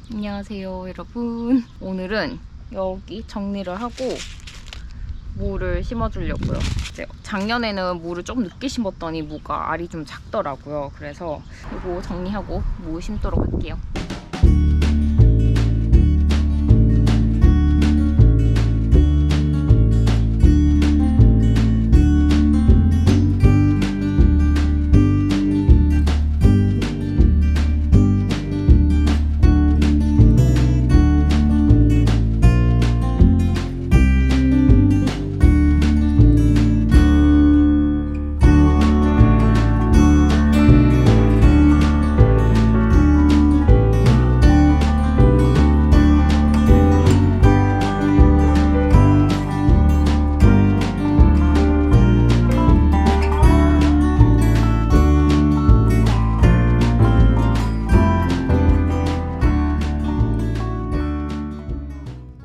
안녕하세요 여러분. 오늘은 여기 정리를 하고 무를 심어주려고요. 이제 작년에는 무를 좀 늦게 심었더니 무가 알이 좀 작더라고요. 그래서 이거 정리하고 무 심도록 할게요.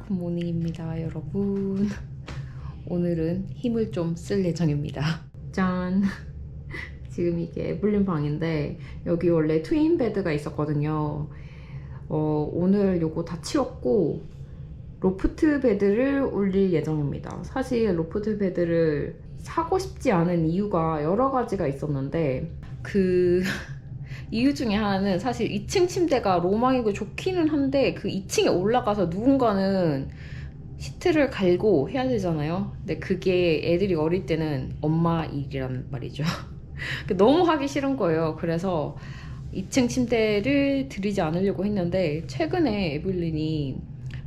굿모닝입니다 여러분. 오늘은 힘을 좀 쓸 예정입니다. 짠! 지금 이게 에블린 방인데 여기 원래 트윈 베드가 있었거든요. 오늘 요거 다 치웠고 로프트 베드를 올릴 예정입니다. 사실 로프트 베드를 사고 싶지 않은 이유가 여러 가지가 있었는데 그 이유 중에 하나는 사실 2층 침대가 로망이고 좋기는 한데 그 2층에 올라가서 누군가는 시트를 갈고 해야 되잖아요. 근데 그게 애들이 어릴 때는 엄마 일이란 말이죠. 너무 하기 싫은 거예요. 그래서 2층 침대를 들이지 않으려고 했는데 최근에 에블린이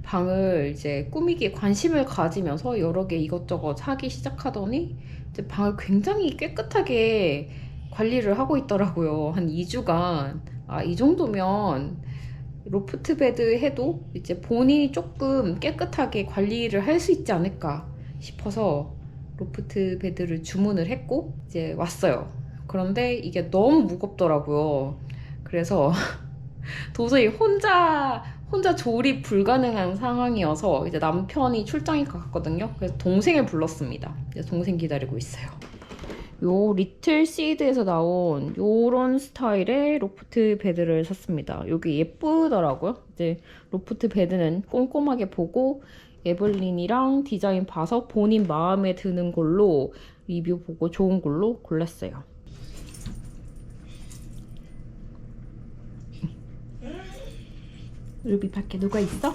방을 이제 꾸미기에 관심을 가지면서 여러 개 이것저것 하기 시작하더니 이제 방을 굉장히 깨끗하게 관리를 하고 있더라고요. 한 2주간. 이 정도면 로프트 베드 해도 이제 본인이 조금 깨끗하게 관리를 할 수 있지 않을까 싶어서 로프트 베드를 주문을 했고 이제 왔어요. 그런데 이게 너무 무겁더라고요. 그래서 도저히 혼자 조립 불가능한 상황이어서 이제 남편이 출장이 갔거든요. 그래서 동생을 불렀습니다. 이제 동생 기다리고 있어요. 요 리틀 시드에서 나온 요런 스타일의 로프트 베드를 샀습니다. 여기 예쁘더라고요. 이제 로프트 베드는 꼼꼼하게 보고 에블린이랑 디자인 봐서 본인 마음에 드는 걸로 리뷰 보고 좋은 걸로 골랐어요. 루비 밖에 누가 있어?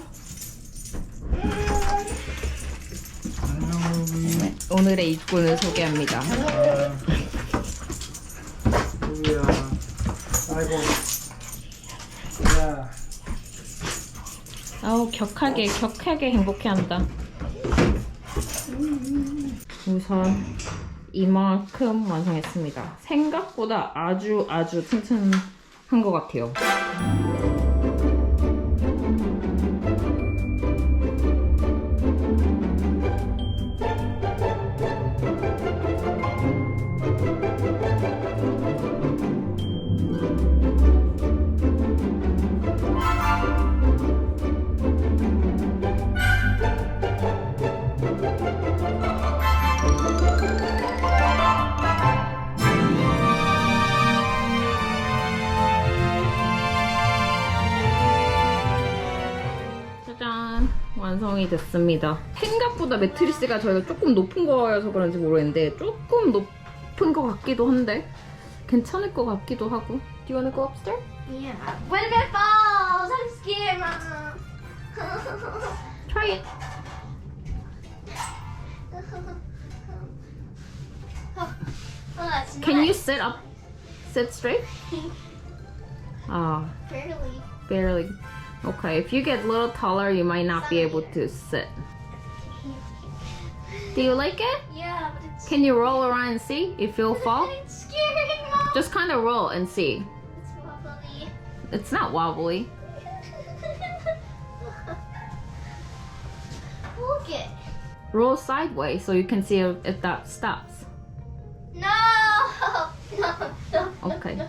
네, 오늘의 입군을 소개합니다. 루비야, 아이고, 야, 아우 격하게 행복해한다. 우선 이만큼 완성했습니다. 생각보다 아주 튼튼한 것 같아요. 짜잔! 완성이 됐습니다. 생각보다 매트리스가 저희가 조금 높은 거여서 그런지 모르겠는데 조금 높은 것 같기도 한데 괜찮을 것 같기도 하고. Do you wanna go upstairs? Yeah. What if it falls? I'm scared, Mama. Try it. That's Can you nice. sit up? Sit straight? Barely. Barely. Okay, if you get a little taller, you might not be able to sit. Do you like it? Yeah, but it's. Can you roll around and see if you'll fall? It's scary, Mom. Just kind of roll and see. It's wobbly. It's not wobbly. Look it. Roll sideways so you can see if that stops. No. No. No. Okay.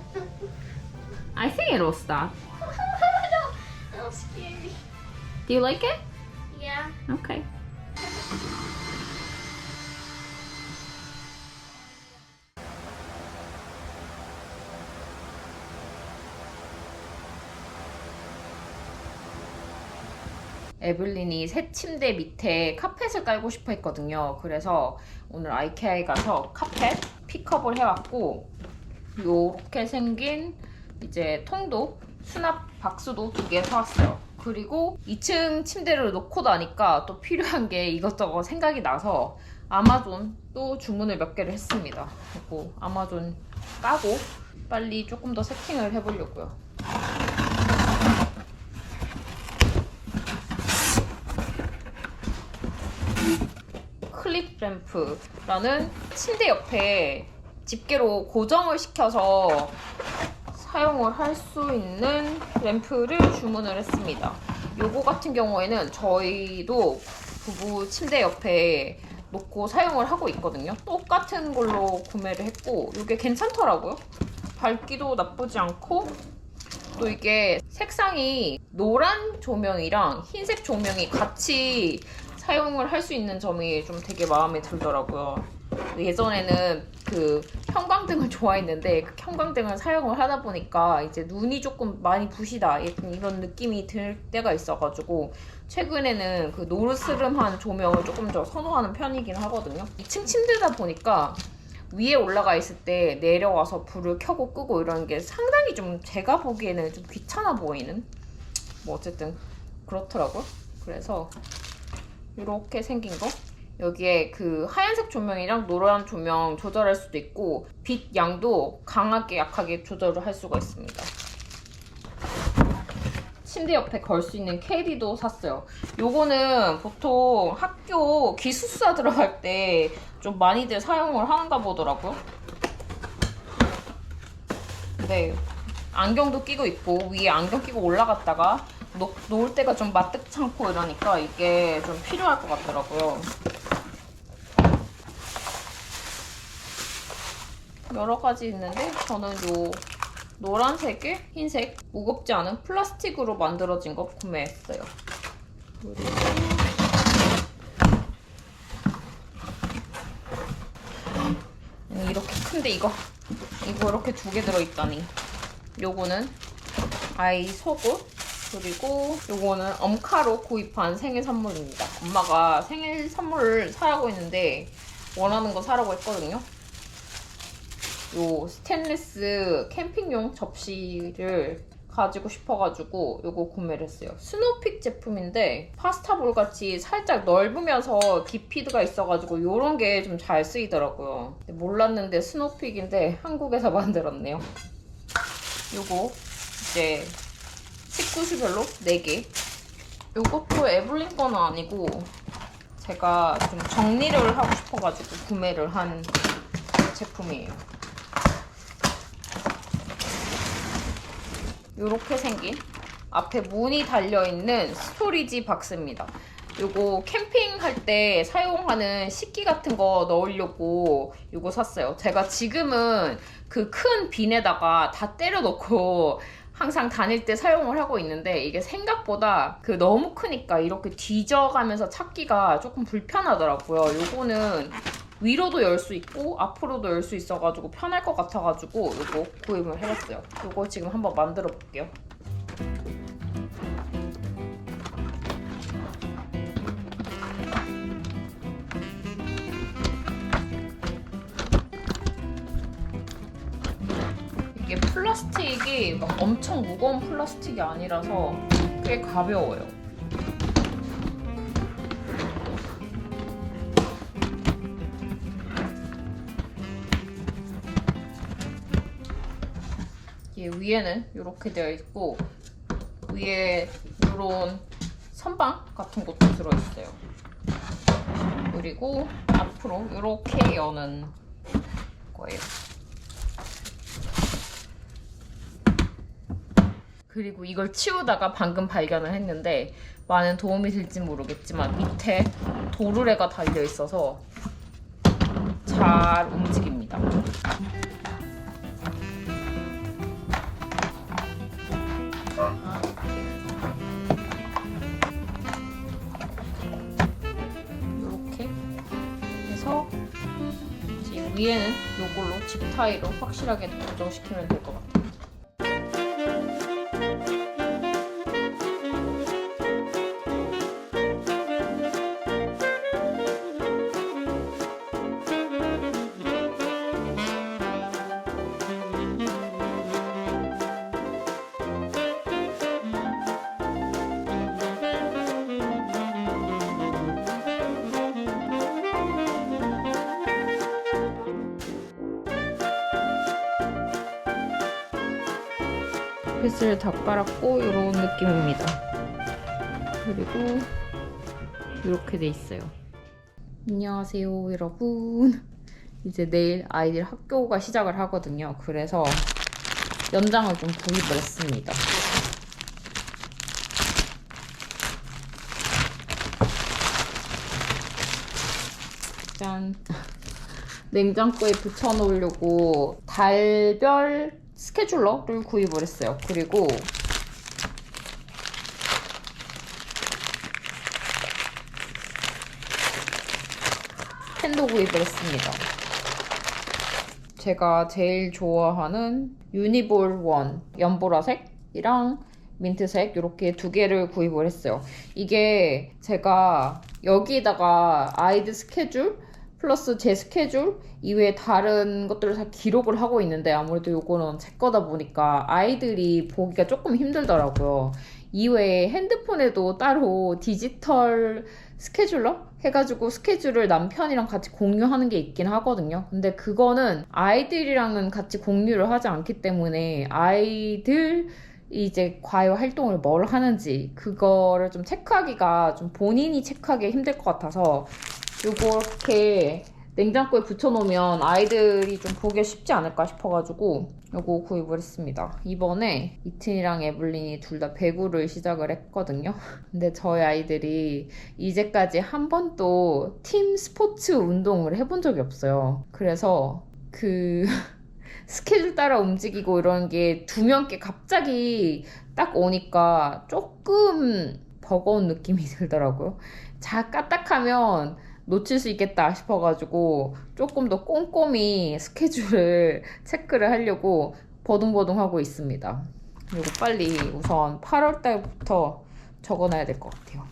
I think it'll stop. No. Scary. Do you like it? Yeah. Okay. 에블린이 새 침대 밑에 카펫을 깔고 싶어 했거든요. 그래서 오늘 아이케아에 가서 카펫 픽업을 해왔고, 요렇게 생긴 이제 통도 수납 박스도 2개 사왔어요. 그리고 2층 침대를 놓고 나니까 또 필요한 게 이것저것 생각이 나서 아마존 또 주문을 몇 개를 했습니다. 그리고 아마존 까고 빨리 조금 더 세팅을 해보려고요. 클립 램프라는 침대 옆에 집게로 고정을 시켜서 사용을 할 수 있는 램프를 주문을 했습니다. 요거 같은 경우에는 저희도 부부 침대 옆에 놓고 사용을 하고 있거든요. 똑같은 걸로 구매를 했고 이게 괜찮더라고요. 밝기도 나쁘지 않고 또 이게 색상이 노란 조명이랑 흰색 조명이 같이 사용을 할 수 있는 점이 좀 되게 마음에 들더라고요. 예전에는 그 형광등을 좋아했는데 그 형광등을 사용을 하다 보니까 이제 눈이 조금 많이 부시다 이런 느낌이 들 때가 있어가지고 최근에는 그 노르스름한 조명을 조금 더 선호하는 편이긴 하거든요. 2층 침대다 보니까 위에 올라가 있을 때 내려와서 불을 켜고 끄고 이런 게 상당히 좀 제가 보기에는 좀 귀찮아 보이는, 뭐 어쨌든 그렇더라고요. 그래서 이렇게 생긴 거, 여기에 그 하얀색 조명이랑 노란 조명 조절할 수도 있고 빛 양도 강하게 약하게 조절을 할 수가 있습니다. 침대 옆에 걸 수 있는 캐리도 샀어요. 요거는 보통 학교 기숙사 들어갈 때 좀 많이들 사용을 하는가 보더라고요. 네, 안경도 끼고 있고 위에 안경 끼고 올라갔다가 놓을 때가 좀 마뜩찮고 이러니까 이게 좀 필요할 것 같더라고요. 여러 가지 있는데 저는 요 노란색에 흰색 무겁지 않은 플라스틱으로 만들어진 거 구매했어요. 그리고 이렇게 큰데 이거 이렇게 2개 들어있다니. 요거는 아이 속옷, 그리고 요거는 엄카로 구입한 생일 선물입니다. 엄마가 생일 선물을 사라고 했는데 원하는 거 사라고 했거든요. 요 스테인리스 캠핑용 접시를 가지고 싶어가지고 요거 구매를 했어요. 스노픽 제품인데 파스타볼 같이 살짝 넓으면서 깊이가 있어가지고 요런 게 좀 잘 쓰이더라고요. 몰랐는데 스노픽인데 한국에서 만들었네요. 요거 이제 식구수별로 4개. 요것도 에블린 거는 아니고 제가 좀 정리를 하고 싶어가지고 구매를 한 제품이에요. 이렇게 생긴 앞에 문이 달려있는 스토리지 박스입니다. 요거 캠핑할 때 사용하는 식기 같은 거 넣으려고 요거 샀어요. 제가 지금은 그 큰 빈에다가 다 때려 넣고 항상 다닐 때 사용을 하고 있는데 이게 생각보다 그 너무 크니까 이렇게 뒤져가면서 찾기가 조금 불편하더라고요. 요거는 위로도 열 수 있고 앞으로도 열 수 있어가지고 편할 것 같아가지고 이거 구입을 해봤어요. 이거 지금 한번 만들어 볼게요. 이게 플라스틱이 막 엄청 무거운 플라스틱이 아니라서 꽤 가벼워요. 위에는 이렇게 되어 있고 위에 이런 선반 같은 것도 들어있어요. 그리고 앞으로 이렇게 여는 거예요. 그리고 이걸 치우다가 방금 발견을 했는데 많은 도움이 될지 모르겠지만 밑에 도르래가 달려 있어서 잘 움직입니다. 이렇게 해서 지금 위에는 이걸로 집타이로 확실하게 고정시키면 될 것 같아요. 뱃을 다 깔았고 이런 느낌입니다. 그리고 이렇게 돼 있어요. 안녕하세요 여러분. 이제 내일 아이들 학교가 시작을 하거든요. 그래서 연장을 좀 구입을 했습니다. 짠. 냉장고에 붙여놓으려고 달별 스케줄러를 구입을 했어요. 그리고 펜도 구입을 했습니다. 제가 제일 좋아하는 유니볼 원 연보라색이랑 민트색 이렇게 두 개를 구입을 했어요. 이게 제가 여기다가 아이들 스케줄 플러스 제 스케줄 이외에 다른 것들을 다 기록을 하고 있는데 아무래도 요거는 제 거다 보니까 아이들이 보기가 조금 힘들더라고요. 이외에 핸드폰에도 따로 디지털 스케줄러 해가지고 스케줄을 남편이랑 같이 공유하는 게 있긴 하거든요. 근데 그거는 아이들이랑은 같이 공유를 하지 않기 때문에 아이들 이제 과외 활동을 뭘 하는지 그거를 좀 체크하기가 좀 본인이 체크하기 힘들 것 같아서 요렇게 냉장고에 붙여놓으면 아이들이 좀 보기가 쉽지 않을까 싶어가지고 요거 구입을 했습니다. 이번에 이튼이랑 에블린이 둘 다 배구를 시작을 했거든요. 근데 저희 아이들이 이제까지 한 번도 팀 스포츠 운동을 해본 적이 없어요. 그래서 스케줄 따라 움직이고 이런 게 두 명께 갑자기 딱 오니까 조금 버거운 느낌이 들더라고요. 까딱하면 놓칠 수 있겠다 싶어가지고 조금 더 꼼꼼히 스케줄을 체크를 하려고 버둥버둥 하고 있습니다. 그리고 빨리 우선 8월 달부터 적어놔야 될 것 같아요.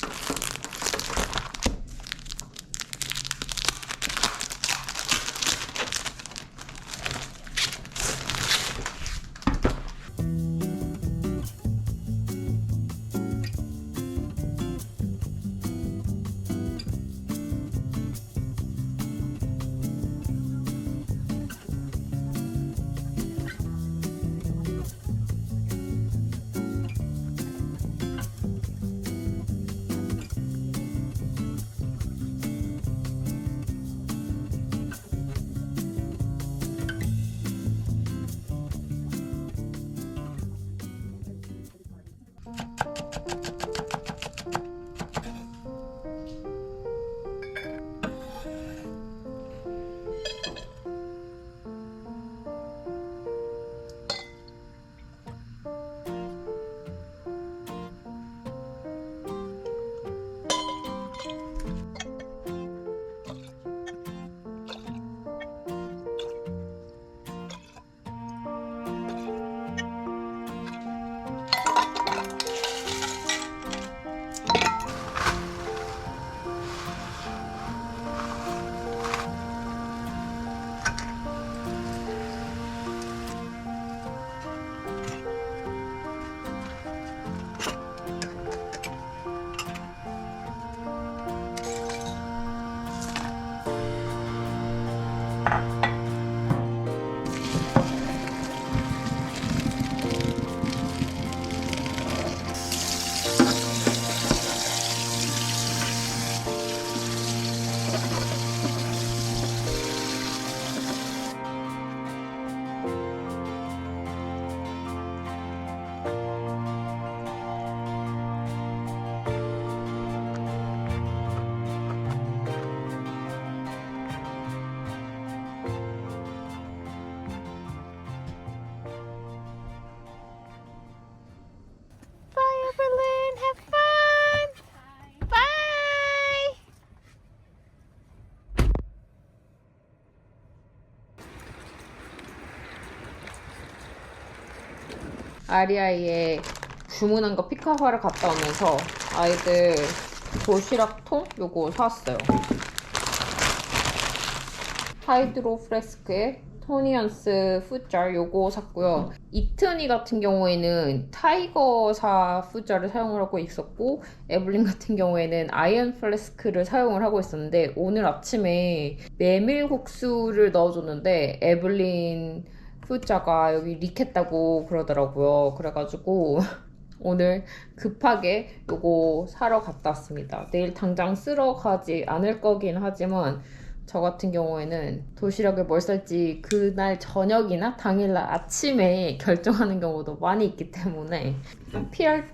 아리아이의 주문한 거 픽업하러 갔다 오면서 아이들 도시락통 요거 사왔어요. 하이드로 프레스크의 토니언스 풋जार 요거 샀고요. 이트니 같은 경우에는 타이거사 풋잘을 사용을 하고 있었고 에블린 같은 경우에는 아이언 플래스크를 사용을 하고 있었는데 오늘 아침에 메밀국수를 넣어줬는데 에블린 후자가 여기 리켓다고 그러더라고요. 그래가지고 오늘 급하게 요거 사러 갔다 왔습니다. 내일 당장 쓰러 가지 않을 거긴 하지만 저 같은 경우에는 도시락을 뭘 살지 그날 저녁이나 당일날 아침에 결정하는 경우도 많이 있기 때문에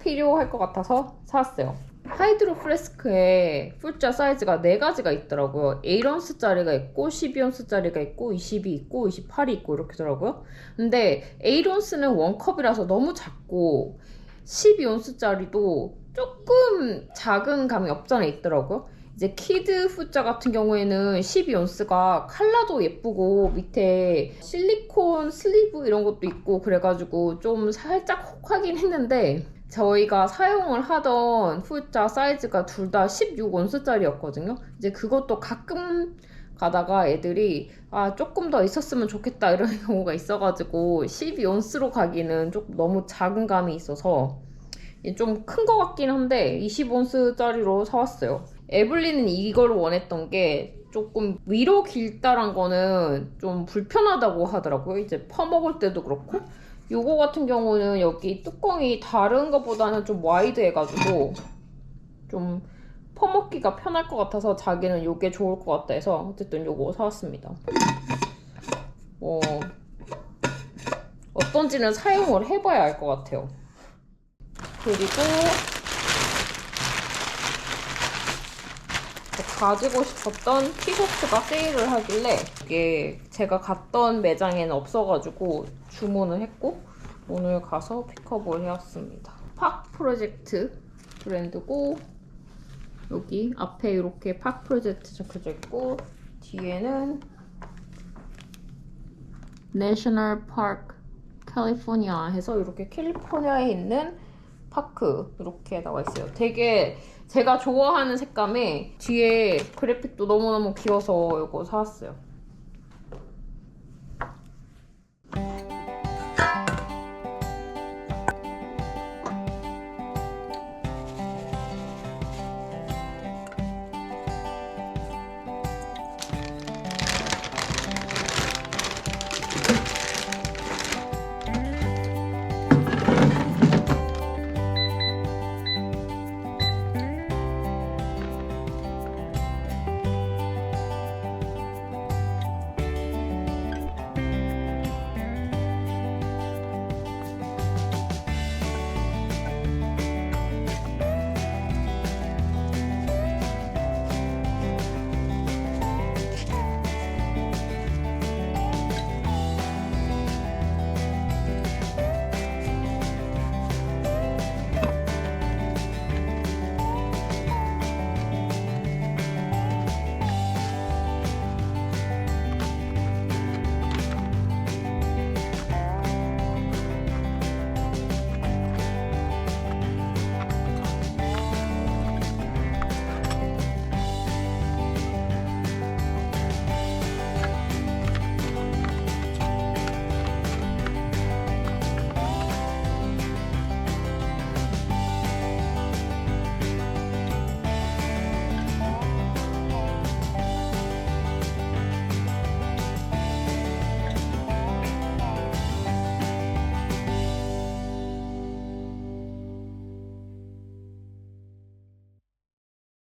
필요할 것 같아서 샀어요. 하이드로 플래스크에 풀자 사이즈가 4가지가 있더라고요. 8온스짜리가 있고 12온스짜리가 있고 20이 있고 28이 있고 이렇게더라고요. 근데 8온스는 원컵이라서 너무 작고 12온스짜리도 조금 작은 감이 없잖아 있더라고요. 이제 키드 후자 같은 경우에는 12온스가 컬러도 예쁘고 밑에 실리콘 슬리브 이런 것도 있고 그래가지고 좀 살짝 혹하긴 했는데 저희가 사용을 하던 후자 사이즈가 둘 다 16온스짜리였거든요. 이제 그것도 가끔 가다가 애들이 조금 더 있었으면 좋겠다 이런 경우가 있어가지고 12온스로 가기는 조금 너무 작은 감이 있어서 좀 큰 것 같긴 한데 20온스짜리로 사왔어요. 에블린은 이걸 원했던 게 조금 위로 길다란 거는 좀 불편하다고 하더라고요. 이제 퍼먹을 때도 그렇고 요거 같은 경우는 여기 뚜껑이 다른 것보다는 좀 와이드해가지고 좀 퍼먹기가 편할 것 같아서 자기는 요게 좋을 것 같다 해서 어쨌든 요거 사왔습니다. 어떤지는 사용을 해봐야 알 것 같아요. 그리고 가지고 싶었던 티셔츠가 세일을 하길래 이게 제가 갔던 매장에는 없어가지고 주문을 했고 오늘 가서 픽업을 해왔습니다. 팍 프로젝트 브랜드고 여기 앞에 이렇게 팍 프로젝트 적혀져 있고 뒤에는 내셔널 파크 캘리포니아 해서 이렇게 캘리포니아에 있는 파크 이렇게 나와 있어요. 되게 제가 좋아하는 색감에 뒤에 그래픽도 너무너무 귀여워서 이거 사왔어요.